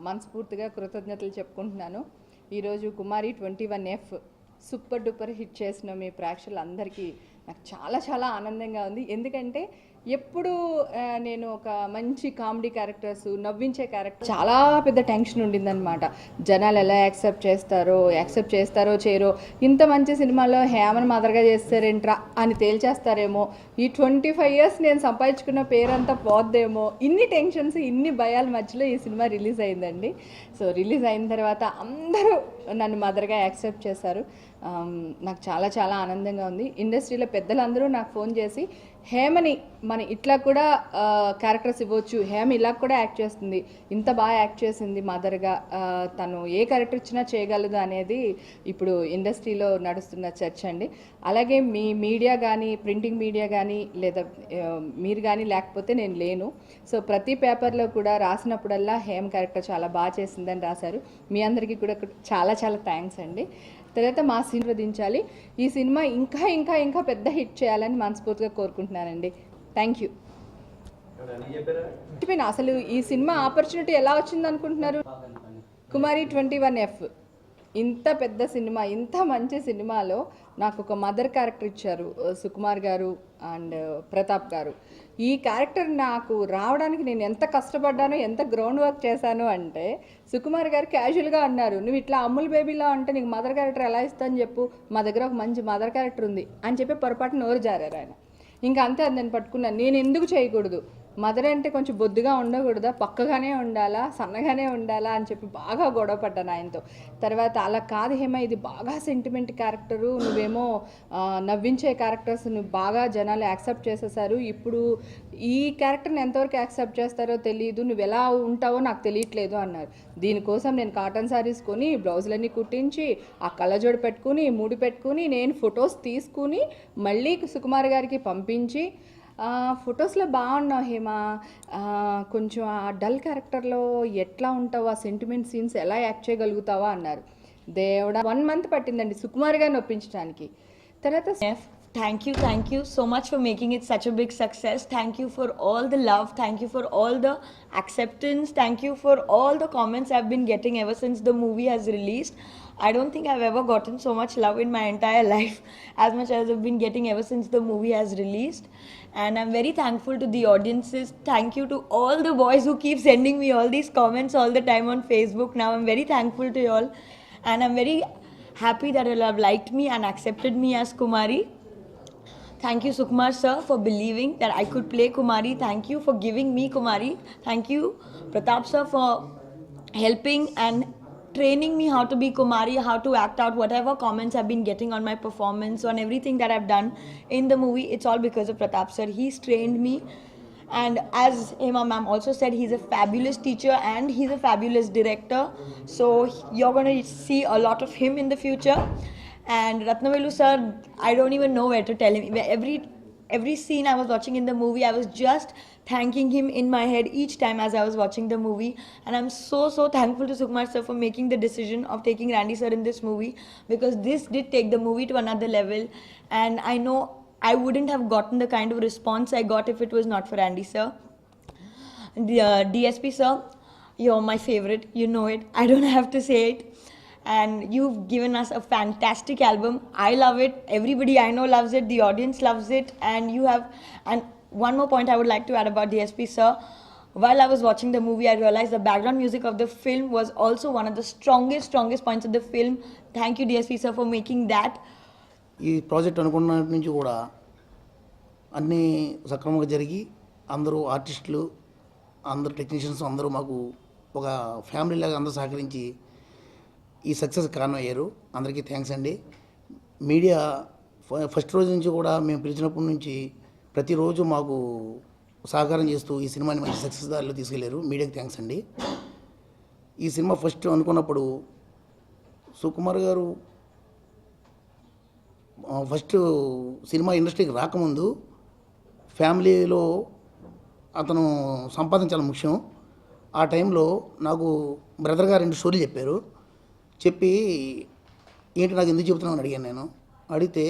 మనస్ఫూర్తిగా కృతజ్ఞతలు చెప్పుకుంటున్నాను. ఈరోజు కుమారి 21F సూపర్ డూపర్ హిట్ చేసిన మీ ప్రేక్షకులందరికీ నాకు చాలా చాలా ఆనందంగా ఉంది. ఎందుకంటే ఎప్పుడు నేను ఒక మంచి కామెడీ క్యారెక్టర్స్, నవ్వించే క్యారెక్టర్ చాలా పెద్ద టెన్షన్ ఉండిందనమాట. జనాలు ఎలా యాక్సెప్ట్ చేస్తారో చేయరో, ఇంత మంచి సినిమాలో హేమను మదర్గా చేస్తారేంట్రా అని తేల్చేస్తారేమో, ఈ 25 years నేను సంపాదించుకున్న పేరంతా పోద్దేమో, ఇన్ని టెన్షన్స్, ఇన్ని భయాల మధ్యలో ఈ సినిమా రిలీజ్ అయిందండి. సో రిలీజ్ అయిన తర్వాత అందరూ నన్ను మదర్గా యాక్సెప్ట్ చేశారు. నాకు చాలా చాలా ఆనందంగా ఉంది. ఇండస్ట్రీలో పెద్దలందరూ నాకు ఫోన్ చేసి హేమని మన ఇట్లా కూడా క్యారెక్టర్స్ ఇవ్వచ్చు, హేమ ఇలా కూడా యాక్ట్ చేస్తుంది, ఇంత బాగా యాక్ట్ చేసింది మదర్గా, తను ఏ క్యారెక్టర్ ఇచ్చినా చేయగలదు అనేది ఇప్పుడు ఇండస్ట్రీలో నడుస్తున్న చర్చ అండి. అలాగే మీ మీడియా కానీ, ప్రింటింగ్ మీడియా కానీ, లేదా మీరు కానీ లేకపోతే నేను లేను. సో ప్రతి పేపర్లో కూడా రాసినప్పుడల్లా హేమ క్యారెక్టర్ చాలా బాగా చేసిందని రాశారు. మీ అందరికీ కూడా చాలా చాలా థ్యాంక్స్ అండి. తర్వాత మా సినిమా వదించాలి, ఈ సినిమా ఇంకా ఇంకా ఇంకా పెద్ద హిట్ చేయాలని మనస్ఫూర్తిగా కోరుకుంటున్నానండి. Thank you. అసలు ఈ సినిమా ఆపర్చునిటీ ఎలా వచ్చింది అనుకుంటున్నారు? కుమారి 21F ఇంత పెద్ద సినిమా, ఇంత మంచి సినిమాలో నాకు ఒక మదర్ క్యారెక్టర్ ఇచ్చారు సుకుమార్ గారు అండ్ ప్రతాప్ గారు. ఈ క్యారెక్టర్ నాకు రావడానికి నేను ఎంత కష్టపడ్డానో, ఎంత గ్రౌండ్ వర్క్ చేశాను అంటే, సుకుమార్ గారు క్యాజువల్గా అన్నారు, నువ్వు ఇట్లా అమ్ముల్ బేబీలా అంటే నీకు మదర్ క్యారెక్టర్ ఎలా ఇస్తాను చెప్పు, మా దగ్గర ఒక మంచి మదర్ క్యారెక్టర్ ఉంది అని చెప్పి పొరపాటు నోరు జారారు ఆయన. ఇంకా అంతే, అది నేను పట్టుకున్నాను. నేను ఎందుకు చేయకూడదు, మదర్ అంటే కొంచెం బొద్దుగా ఉండకూడదా, పక్కగానే ఉండాలా, సన్నగానే ఉండాలా అని చెప్పి బాగా గొడవ పడ్డాను ఆయనతో. తర్వాత అలా కాదు హేమ, ఇది బాగా సెంటిమెంట్ క్యారెక్టరు, నువ్వేమో నవ్వించే క్యారెక్టర్స్ నువ్వు బాగా జనాలు యాక్సెప్ట్ చేసేసారు, ఇప్పుడు ఈ క్యారెక్టర్ని ఎంతవరకు యాక్సెప్ట్ చేస్తారో తెలియదు, నువ్వు ఎలా ఉంటావో నాకు తెలియట్లేదు అన్నారు. దీనికోసం నేను కాటన్ శారీస్ కొని, బ్లౌజులన్నీ కుట్టించి, ఆ కళ్ళజోడు పెట్టుకుని, ముడి పెట్టుకుని, నేను ఫొటోస్ తీసుకుని మళ్ళీ సుకుమార్ గారికి పంపించి, ఫొటోస్లో బాగున్నావు హేమ, కొంచెం ఆ డల్ క్యారెక్టర్లో ఎట్లా ఉంటావు, ఆ సెంటిమెంట్ సీన్స్ ఎలా యాక్ట్ చేయగలుగుతావా అన్నారు. దేవుడా 1 month పట్టిందండి సుకుమార్ గారిని ఒప్పించడానికి. తర్వాత Thank you so much for making it such a big success. Thank you for all the love. Thank you for all the acceptance. Thank you for all the comments I've been getting ever since the movie has released. I don't think I've ever gotten so much love in my entire life as much as I've been getting ever since the movie has released. And I'm very thankful to the audiences. Thank you to all the boys who keep sending me all these comments all the time on Facebook. Now I'm very thankful to you all. And I'm very happy that you have liked me and accepted me as Kumari. Thank you Sukumar sir for believing that I could play Kumari. Thank you for giving me Kumari. Thank you Pratap sir for helping and training me how to be Kumari, how to act out whatever comments I've been getting on my performance, on everything that I've done in the movie. It's all because of Pratap sir. He's trained me, and as Hema ma'am also said, he's a fabulous teacher and he's a fabulous director. So you're going to see a lot of him in the future. And Ratnavelu sir, I don't even know where to tell him. Every scene I was watching in the movie, I was just thanking him in my head each time as I was watching the movie. And I'm so thankful to Sukumar sir for making the decision of taking Randy sir in this movie, because this did take the movie to another level. And I know I wouldn't have gotten the kind of response I got if it was not for Randy sir. The DSP sir, you're my favorite, you know it, I don't have to say it. And you've given us a fantastic album. I love it, everybody I know loves it, the audience loves it. And you have, and one more point I would like to add about DSP sir, while I was watching the movie I realized the background music of the film was also one of the strongest points of the film. Thank you DSP sir for making that. ఈ project అనుకున్న నుంచి కూడా అన్నీ సక్రమంగా జరిగి అందరూ ఆర్టిస్టులు, అందరూ టెక్నీషియన్స్ అందరూ మాకు ఒక ఫ్యామిలీ లాగా అందరూ సహకరించి ఈ సక్సెస్ కారణం అయ్యారు. అందరికీ థ్యాంక్స్ అండి. మీడియా ఫస్ట్ రోజు నుంచి కూడా మేము పిలిచినప్పటి నుంచి ప్రతిరోజు మాకు సహకారం చేస్తూ ఈ సినిమాని మంచి సక్సెస్ దారిలో తీసుకెళ్లారు. మీడియాకి థ్యాంక్స్ అండి. ఈ సినిమా ఫస్ట్ అనుకున్నప్పుడు సుకుమార్ గారు ఫస్ట్ సినిమా ఇండస్ట్రీకి రాకముందు ఫ్యామిలీలో అతను సంపాదన చాలా ముఖ్యం. ఆ టైంలో నాకు బ్రదర్ గారు 2 స్టోరీలు చెప్పారు. చెప్పి ఏంటి నాకు ఎందుకు చెబుతున్నావు అని అడిగాను. నేను అడిగితే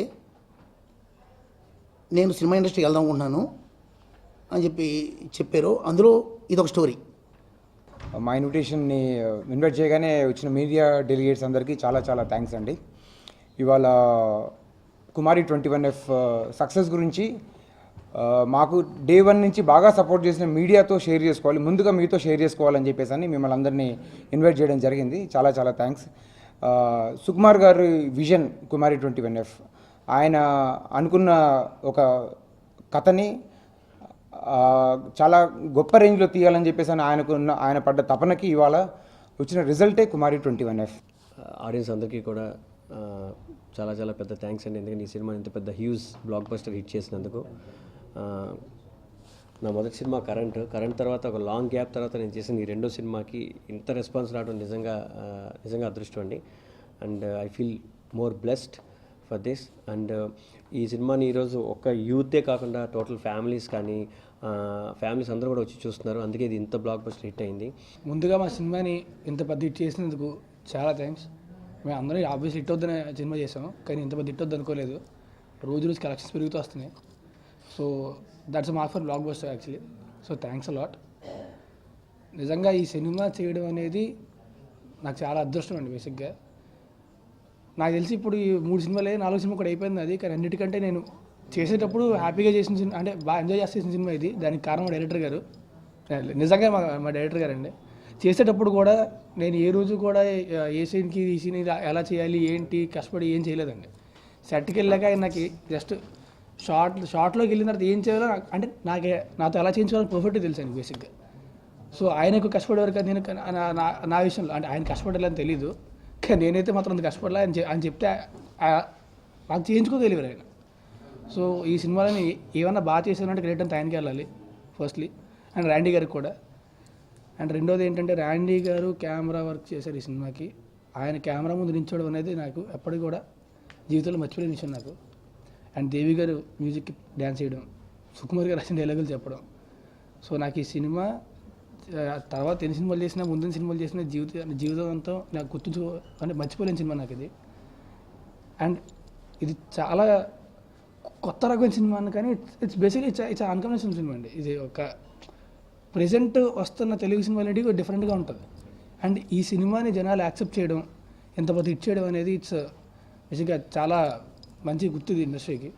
నేను సినిమా ఇండస్ట్రీకి వెళ్దాం అనుకుంటున్నాను అని చెప్పారు. అందులో ఇదొక స్టోరీ. మా ఇన్విటేషన్ని ఇన్వైట్ చేయగానే వచ్చిన మీడియా డెలిగేట్స్ అందరికీ చాలా చాలా థ్యాంక్స్ అండి. ఇవాళ కుమారి 21F సక్సెస్ గురించి మాకు డే 1 నుంచి బాగా సపోర్ట్ చేసిన మీడియాతో షేర్ చేసుకోవాలి, ముందుగా మీతో షేర్ చేసుకోవాలని చెప్పేసి అని మిమ్మల్ని అందరినీ ఇన్వైట్ చేయడం జరిగింది. చాలా చాలా థ్యాంక్స్. సుకుమార్ గారి విజన్ కుమారి 21F, ఆయన అనుకున్న ఒక కథని చాలా గొప్ప రేంజ్లో తీయాలని చెప్పేసి అని ఆయన పడ్డ తపనకి ఇవాళ వచ్చిన రిజల్టే కుమారి 21F. ఆడియన్స్ అందరికీ కూడా చాలా చాలా పెద్ద థ్యాంక్స్ అండి, ఎందుకంటే ఈ సినిమా ఇంత పెద్ద హ్యూజ్ బ్లాక్ బస్టర్ హిట్ చేసినందుకు. నా మొదటి సినిమా కరెంట్ తర్వాత ఒక లాంగ్ గ్యాప్ తర్వాత నేను చేసిన ఈ రెండో సినిమాకి ఇంత రెస్పాన్స్ రావడం నిజంగా అదృష్టం అండి. And I feel more blessed for this. And ఈ సినిమాని ఈరోజు ఒక్క యూతే కాకుండా టోటల్ ఫ్యామిలీస్ కానీ ఫ్యామిలీస్ అందరూ కూడా వచ్చి చూస్తున్నారు, అందుకే ఇది ఇంత బ్లాక్ బస్టర్ హిట్ అయింది. ముందుగా మా సినిమాని ఇంత పెద్ద హిట్ చేసినందుకు చాలా థ్యాంక్స్. మేము అందరూ ఆబ్వియస్లీ హిట్ వద్దనే సినిమా చేసాము, కానీ ఇంత పెద్ద హిట్ వద్దు అనుకోలేదు. రోజు కలెక్షన్స్ పెరుగుతూ వస్తున్నాయి. So that's mark for block buster actually. So thanks a lot. నిజంగా ఈ సినిమా చేయడం అనేది నాకు చాలా అదృష్టం అండి. బేసిక్గా నాకు తెలిసి ఇప్పుడు ఈ 3 సినిమాలే 4 సినిమా కూడా అయిపోయింది అది, కానీ అన్నిటికంటే నేను చేసేటప్పుడు హ్యాపీగా చేసిన సినిమా, అంటే బాగా ఎంజాయ్ చేసిన సినిమా ఇది. దానికి కారణం మా డైరెక్టర్ గారు, నిజంగా మా డైరెక్టర్ గారు అండి. చేసేటప్పుడు కూడా నేను ఏ రోజు కూడా ఏ సీన్కి ఈ సీన్ ఎలా చేయాలి ఏంటి కష్టపడి ఏం చేయలేదండి. సెట్కి వెళ్ళాక ఆయన నాకు జస్ట్ షార్ట్లోకి వెళ్ళిన తర్వాత ఏం చేయాలో అంటే నాతో ఎలా చేయించుకోవాలని పర్ఫెక్ట్గా తెలుసు అండి బేసిక్గా. సో ఆయనకు కష్టపడేవారు కదా, నేను నా విషయంలో అంటే ఆయన కష్టపడాలని తెలీదు, కానీ నేనైతే మాత్రం అంత కష్టపడలే అని చెప్తే నాకు చేయించుకోగలిగారు ఆయన. సో ఈ సినిమాలని ఏమన్నా బాగా చేశానంటే గ్రేట్ అంత ఆయనకి వెళ్ళాలి ఫస్ట్లీ, అండ్ ర్యాండీ గారికి కూడా. అండ్ రెండోది ఏంటంటే ర్యాండీ గారు కెమెరా వర్క్ చేశారు ఈ సినిమాకి. ఆయన కెమెరా ముందు నిల్చోవడం అనేది నాకు ఎప్పటికీ కూడా జీవితంలో మర్చిపోలేని విషయం నాకు. అండ్ దేవి గారు మ్యూజిక్కి డ్యాన్స్ చేయడం, సుకుమార్ గారు రాసిన డైలాగులు చెప్పడం. సో నాకు ఈ సినిమా తర్వాత ఎన్ని సినిమాలు చేసినా ముందు సినిమాలు చేసినా జీవితం అంతా నాకు అంటే మర్చిపోలేని సినిమా నాకు ఇది. అండ్ ఇది చాలా కొత్త రకమైన సినిమా అని, కానీ it's basically it's unconventional cinema అండి. ఇది ఒక ప్రెజెంట్ వస్తున్న తెలుగు సినిమాలనేది డిఫరెంట్గా ఉంటుంది. అండ్ ఈ సినిమాని జనాలు యాక్సెప్ట్ చేయడం, ఎంత పెద్ద హిట్ చేయడం అనేది ఇట్స్ బేసిక్గా చాలా మంచి గుర్తుంది ఇండస్ట్రీకి.